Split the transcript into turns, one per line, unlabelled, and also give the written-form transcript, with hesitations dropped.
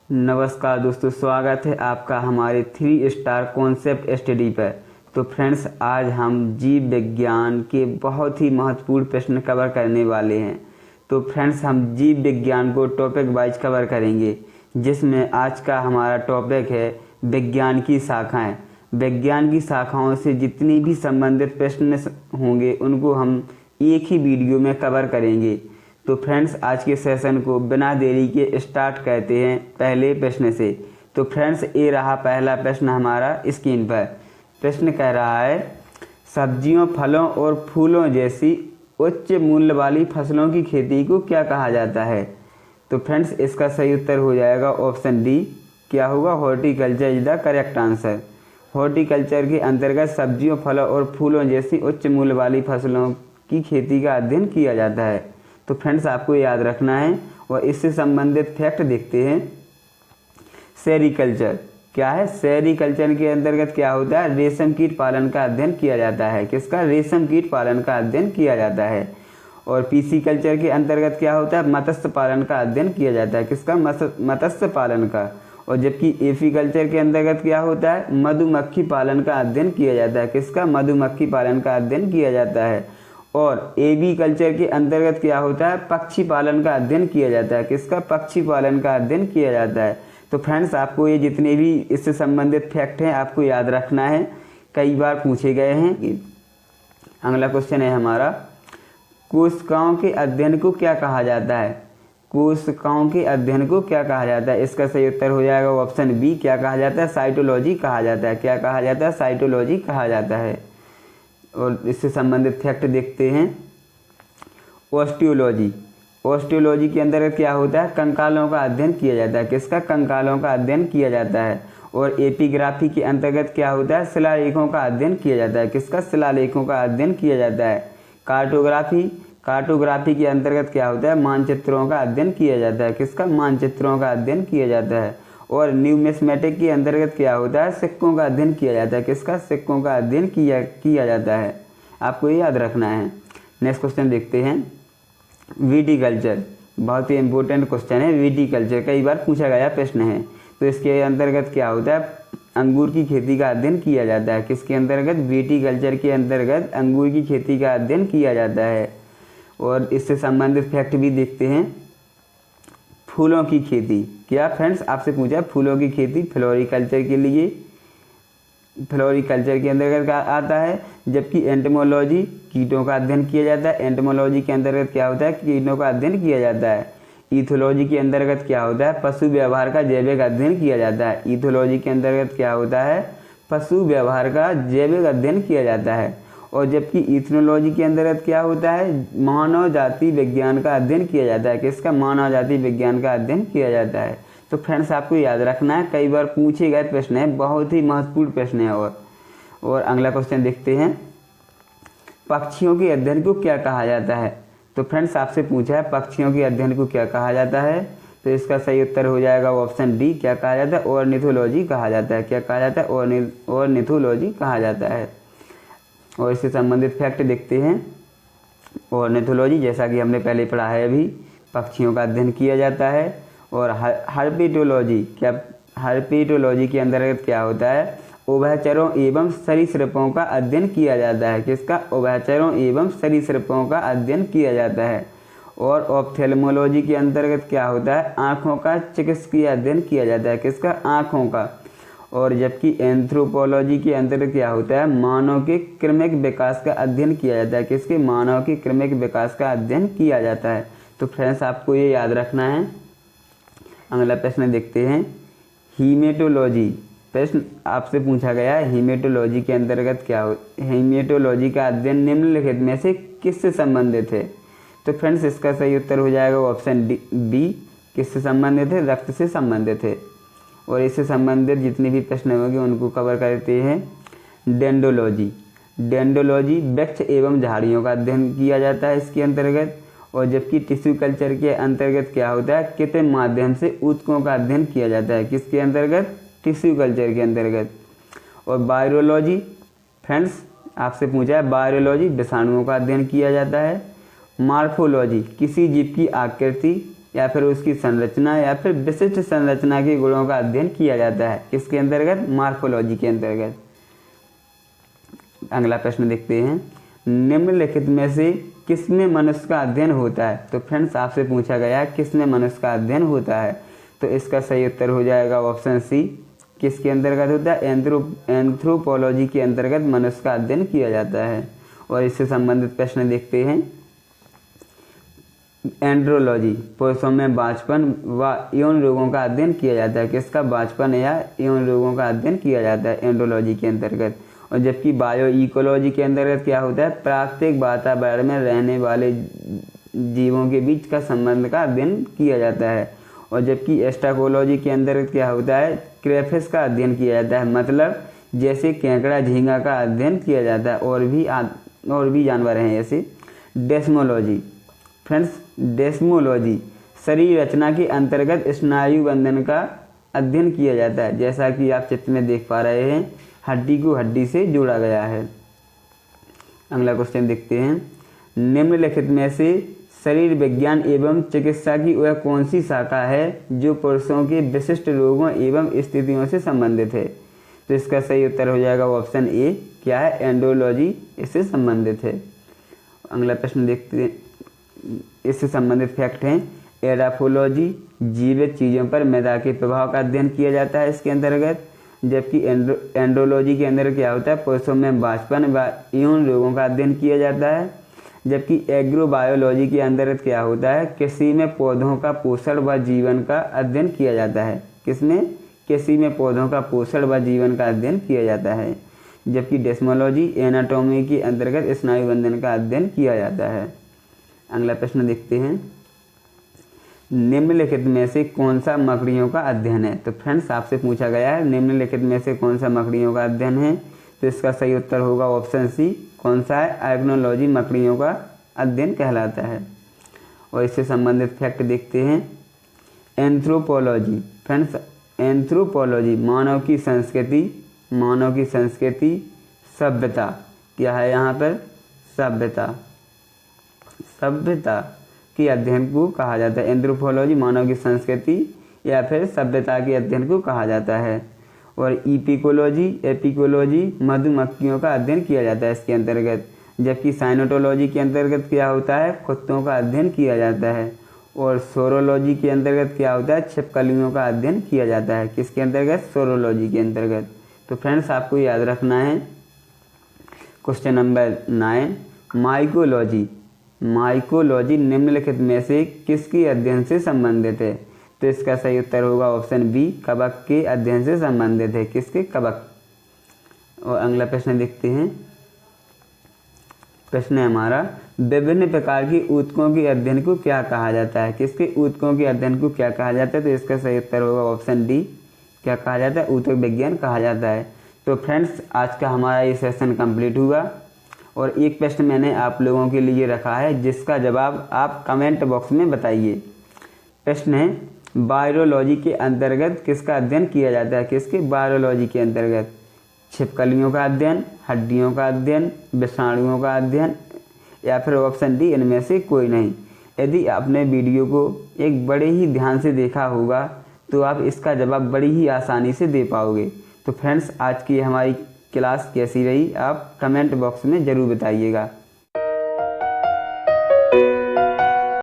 नमस्कार दोस्तों, स्वागत है आपका हमारे 3 स्टार कॉन्सेप्ट स्टडी पर। तो फ्रेंड्स, आज हम जीव विज्ञान के बहुत ही महत्वपूर्ण प्रश्न कवर करने वाले हैं। तो फ्रेंड्स, हम जीव विज्ञान को टॉपिक वाइज कवर करेंगे, जिसमें आज का हमारा टॉपिक है विज्ञान की शाखाएं। विज्ञान की शाखाओं से जितनी भी संबंधित प्रश्न होंगे उनको हम एक ही वीडियो में कवर करेंगे। तो फ्रेंड्स, आज के सेशन को बिना देरी के स्टार्ट करते हैं पहले प्रश्न से। तो फ्रेंड्स, ये रहा पहला प्रश्न हमारा स्क्रीन पर। प्रश्न कह रहा है, सब्जियों, फलों और फूलों जैसी उच्च मूल्य वाली फसलों की खेती को क्या कहा जाता है? तो फ्रेंड्स, इसका सही उत्तर हो जाएगा ऑप्शन डी। क्या होगा? Horticulture is the correct answer. Horticulture के अंतर्गत सब्जियों, फलों और फूलों जैसी उच्च मूल्य वाली फसलों की खेती का अध्ययन किया जाता है। तो फ्रेंड्स, आपको याद रखना है। और इससे संबंधित फैक्ट देखते हैं। सेरीकल्चर क्या है? सेरीकल्चर के अंतर्गत क्या होता है? रेशम कीट पालन का अध्ययन किया जाता है। किसका? रेशम कीट पालन का अध्ययन किया जाता है। और पीसीकल्चर के अंतर्गत क्या होता है? मत्स्य पालन का अध्ययन किया जाता है। किसका? मत्स्य पालन का। और जबकि एपीकल्चर के अंतर्गत क्या होता है? मधुमक्खी पालन का अध्ययन किया जाता है। किसका? मधुमक्खी पालन का अध्ययन किया जाता है। और एबी कल्चर के अंतर्गत क्या होता है? पक्षी पालन का अध्ययन किया जाता है। किसका? पक्षी पालन का अध्ययन किया जाता है। तो फ्रेंड्स, आपको ये जितने भी इससे संबंधित फैक्ट हैं आपको याद रखना है, कई बार पूछे गए हैं। अगला क्वेश्चन है हमारा, कोशिकाओं के अध्ययन को क्या कहा जाता है? कोशिकाओं के अध्ययन को क्या कहा जाता है? इसका सही उत्तर हो जाएगा ऑप्शन बी। क्या कहा जाता है? साइटोलॉजी कहा जाता है। क्या कहा जाता है? साइटोलॉजी कहा जाता है। और इससे संबंधित फैक्ट देखते हैं। ऑस्टियोलॉजी। ऑस्टियोलॉजी के अंतर्गत क्या होता है? कंकालों का अध्ययन किया जाता है। किसका? कंकालों का अध्ययन किया जाता है। और एपिग्राफी के अंतर्गत क्या होता है? शिलालेखों का अध्ययन किया जाता है। किसका? शिलालेखों का अध्ययन किया जाता है। कार्टोग्राफी। कार्टोग्राफी के अंतर्गत क्या होता है? मानचित्रों का अध्ययन किया जाता है। किसका? मानचित्रों का अध्ययन किया जाता है। और न्यूमिस्मेटिक के अंतर्गत क्या होता है? सिक्कों का अध्ययन किया जाता है। किसका? सिक्कों का अध्ययन किया जाता है। आपको ये याद रखना है। नेक्स्ट क्वेश्चन देखते हैं। विटीकल्चर बहुत ही इंपॉर्टेंट क्वेश्चन है। विटीकल्चर कई बार पूछा गया प्रश्न है। तो इसके अंतर्गत क्या होता है? अंगूर की खेती का अध्ययन किया जाता है। किसके अंतर्गत? विटीकल्चर के अंतर्गत अंगूर की खेती का अध्ययन किया जाता है। और इससे संबंधित फैक्ट भी देखते हैं। फूलों की खेती। क्या फ्रेंड्स, आपसे पूछा फूलों की खेती फ्लोरिकल्चर के लिए, फ्लोरिकल्चर के अंतर्गत क्या आता है। जबकि एंटोमोलॉजी कीटों का अध्ययन किया जाता है। एंटोमोलॉजी के अंतर्गत क्या होता है? कीटों का अध्ययन किया जाता है। इथोलॉजी के अंतर्गत क्या होता है? पशु व्यवहार का जैविक अध्ययन किया जाता है। इथोलॉजी के अंतर्गत क्या होता है? पशु व्यवहार का जैविक अध्ययन किया जाता है। और जबकि इथनोलॉजी के अंतर्गत क्या होता है? मानव जाति विज्ञान का अध्ययन किया जाता है। किसका? मानव जाति विज्ञान का अध्ययन किया जाता है। तो फ्रेंड्स, आपको याद रखना है, कई बार पूछे गए प्रश्न है, बहुत ही महत्वपूर्ण प्रश्न है। और अगला क्वेश्चन देखते हैं। पक्षियों के अध्ययन को क्या कहा जाता है? तो फ्रेंड्स, आपसे पूछा है पक्षियों के अध्ययन को क्या कहा जाता है? तो इसका सही उत्तर हो जाएगा ऑप्शन डी। क्या कहा जाता है? ऑर्निथोलॉजी कहा जाता है। क्या कहा जाता है? ऑर्निथोलॉजी कहा जाता है। और इससे संबंधित फैक्ट देखते हैं। ऑर्निथोलॉजी, जैसा कि हमने पहले पढ़ा है, अभी पक्षियों का अध्ययन किया जाता है। और हर्पेटोलॉजी, क्या हर्पेटोलॉजी के अंतर्गत क्या होता है? उभयचरों एवं सरीसृपों का अध्ययन किया जाता है। किसका? उभयचरों एवं सरीसृपों का अध्ययन किया जाता है। और ऑप्थेल्मोलॉजी के अंतर्गत क्या होता है? आँखों का चिकित्सकीय अध्ययन किया जाता है। किसका? आँखों का। और जबकि एंथ्रोपोलॉजी के अंतर्गत क्या होता है? मानव के क्रमिक विकास का अध्ययन किया जाता है। किसके? मानव के क्रमिक विकास का अध्ययन किया जाता है। तो फ्रेंड्स, आपको ये याद रखना है। अगला प्रश्न देखते हैं। हीमेटोलॉजी। प्रश्न आपसे पूछा गया है, हीमेटोलॉजी के अंतर्गत क्या हो? हीमेटोलॉजी का अध्ययन निम्नलिखित में से किससे संबंधित है? तो फ्रेंड्स, इसका सही उत्तर हो जाएगा ऑप्शन बी। किससे संबंधित है? रक्त से संबंधित है। और इससे संबंधित जितने भी प्रश्न होंगे उनको कवर करते हैं। डेंडोलॉजी। डेंडोलॉजी वृक्ष एवं झाड़ियों का अध्ययन किया जाता है इसके अंतर्गत। और जबकि टिश्यू कल्चर के अंतर्गत क्या होता है? कृत्रिम माध्यम से ऊतकों का अध्ययन किया जाता है। किसके अंतर्गत? टिश्यू कल्चर के अंतर्गत। और वायरोलॉजी, फ्रेंड्स आपसे पूछा है, वायरोलॉजी विषाणुओं का अध्ययन किया जाता है। मार्फोलॉजी किसी जीव की आकृति या फिर उसकी संरचना या फिर विशिष्ट संरचना के गुणों का अध्ययन किया जाता है। किसके अंतर्गत? मार्फोलॉजी के अंतर्गत। अगला प्रश्न देखते हैं, निम्नलिखित में से किसमें मनुष्य का अध्ययन होता है? तो फ्रेंड्स आपसे पूछा गया है किसमें मनुष्य का अध्ययन होता है, तो इसका सही उत्तर हो जाएगा ऑप्शन सी। किसके अंतर्गत होता है? एंथ्रोपोलॉजी के अंतर्गत मनुष्य का अध्ययन किया जाता है। और इससे संबंधित प्रश्न देखते हैं, एंड्रोलॉजी, पुरुषों में बांझपन व यौन रोगों का अध्ययन किया जाता है। किसका? बांझपन या यौन रोगों का अध्ययन किया जाता है एंड्रोलॉजी के अंतर्गत। और जबकि बायो इकोलॉजी के अंतर्गत क्या होता है? प्राकृतिक वातावरण में रहने वाले जीवों के बीच का संबंध का अध्ययन किया जाता है। और जबकि एस्ट्राकोलॉजी के अंतर्गत क्या होता है? क्रेफिस का अध्ययन किया जाता है, मतलब जैसे केकड़ा झींगा का अध्ययन किया जाता है। और भी जानवर हैं ऐसे। डेस्मोलॉजी, फ्रेंड्स डेस्मोलॉजी शरीर रचना के अंतर्गत स्नायु बंधन का अध्ययन किया जाता है। जैसा कि आप चित्र में देख पा रहे हैं, हड्डी को हड्डी से जोड़ा गया है। अगला क्वेश्चन देखते हैं, निम्नलिखित में से शरीर विज्ञान एवं चिकित्सा की वह कौन सी शाखा है जो पुरुषों के विशिष्ट रोगों एवं स्थितियों से संबंधित है? तो इसका सही उत्तर हो जाएगा ऑप्शन ए। क्या है? एंड्रोलॉजी इससे संबंधित है। अगला प्रश्न देखते हैं, इससे संबंधित फैक्ट हैं, एडाफोलॉजी जीवित चीज़ों पर मृदा के प्रभाव का अध्ययन किया जाता है इसके अंतर्गत। जबकि एंड्रोलॉजी के अंदर क्या होता है? पुरुषों में बांझपन व यौन रोगों का अध्ययन किया जाता है। जबकि एग्रोबायोलॉजी के अंतर्गत क्या होता है? कृषि में पौधों का पोषण व जीवन का अध्ययन किया जाता है। किसमें? कृषि में पौधों का पोषण व जीवन का अध्ययन किया जाता है। जबकि डेस्मोलॉजी एनाटॉमी के अंतर्गत स्नायु बंधन का अध्ययन किया जाता है। अगला प्रश्न देखते हैं, निम्नलिखित में से कौन सा मकड़ियों का अध्ययन है? तो फ्रेंड्स आपसे पूछा गया है निम्नलिखित में से कौन सा मकड़ियों का अध्ययन है, तो इसका सही उत्तर होगा ऑप्शन सी। कौन सा है? आर्गनोलॉजी मकड़ियों का अध्ययन कहलाता है। और इससे संबंधित फैक्ट देखते हैं, एंथ्रोपोलॉजी, फ्रेंड्स एंथ्रोपोलॉजी मानव की संस्कृति सभ्यता, क्या है यहाँ पर? सभ्यता के अध्ययन को कहा जाता है। एंथ्रोपोलॉजी मानव की संस्कृति या फिर सभ्यता के अध्ययन को कहा जाता है। और एपिकोलॉजी मधुमक्खियों का अध्ययन किया जाता है इसके अंतर्गत। जबकि साइनोटोलॉजी के अंतर्गत क्या होता है? कुत्तों का अध्ययन किया जाता है। और सोरोलॉजी के अंतर्गत क्या होता है? छिपकलियों का अध्ययन किया जाता है। किसके अंतर्गत? सोरोलॉजी के अंतर्गत। तो फ्रेंड्स आपको याद रखना है। क्वेश्चन नंबर 9, माइकोलॉजी निम्नलिखित में से किसके अध्ययन से संबंधित है? तो इसका सही उत्तर होगा ऑप्शन बी, कवक के अध्ययन से संबंधित है। किसके? कवक। और अगला प्रश्न देखते हैं, प्रश्न है हमारा, विभिन्न प्रकार की ऊतकों के अध्ययन को क्या कहा जाता है? किसके? ऊतकों के अध्ययन को क्या कहा जाता है? तो इसका सही उत्तर होगा ऑप्शन डी। क्या कहा जाता है? ऊतक विज्ञान कहा जाता है। तो फ्रेंड्स आज का हमारा ये सेशन कंप्लीट हुआ। और एक प्रश्न मैंने आप लोगों के लिए रखा है जिसका जवाब आप कमेंट बॉक्स में बताइए। प्रश्न है, वायरोलॉजी के अंतर्गत किसका अध्ययन किया जाता है? किसके? वायरोलॉजी के अंतर्गत छिपकलियों का अध्ययन, हड्डियों का अध्ययन, विषाणुओं का अध्ययन, या फिर ऑप्शन डी इनमें से कोई नहीं। यदि आपने वीडियो को एक बड़े ही ध्यान से देखा होगा तो आप इसका जवाब बड़ी ही आसानी से दे पाओगे। तो फ्रेंड्स आज की हमारी क्लास कैसी रही आप कमेंट बॉक्स में ज़रूर बताइएगा।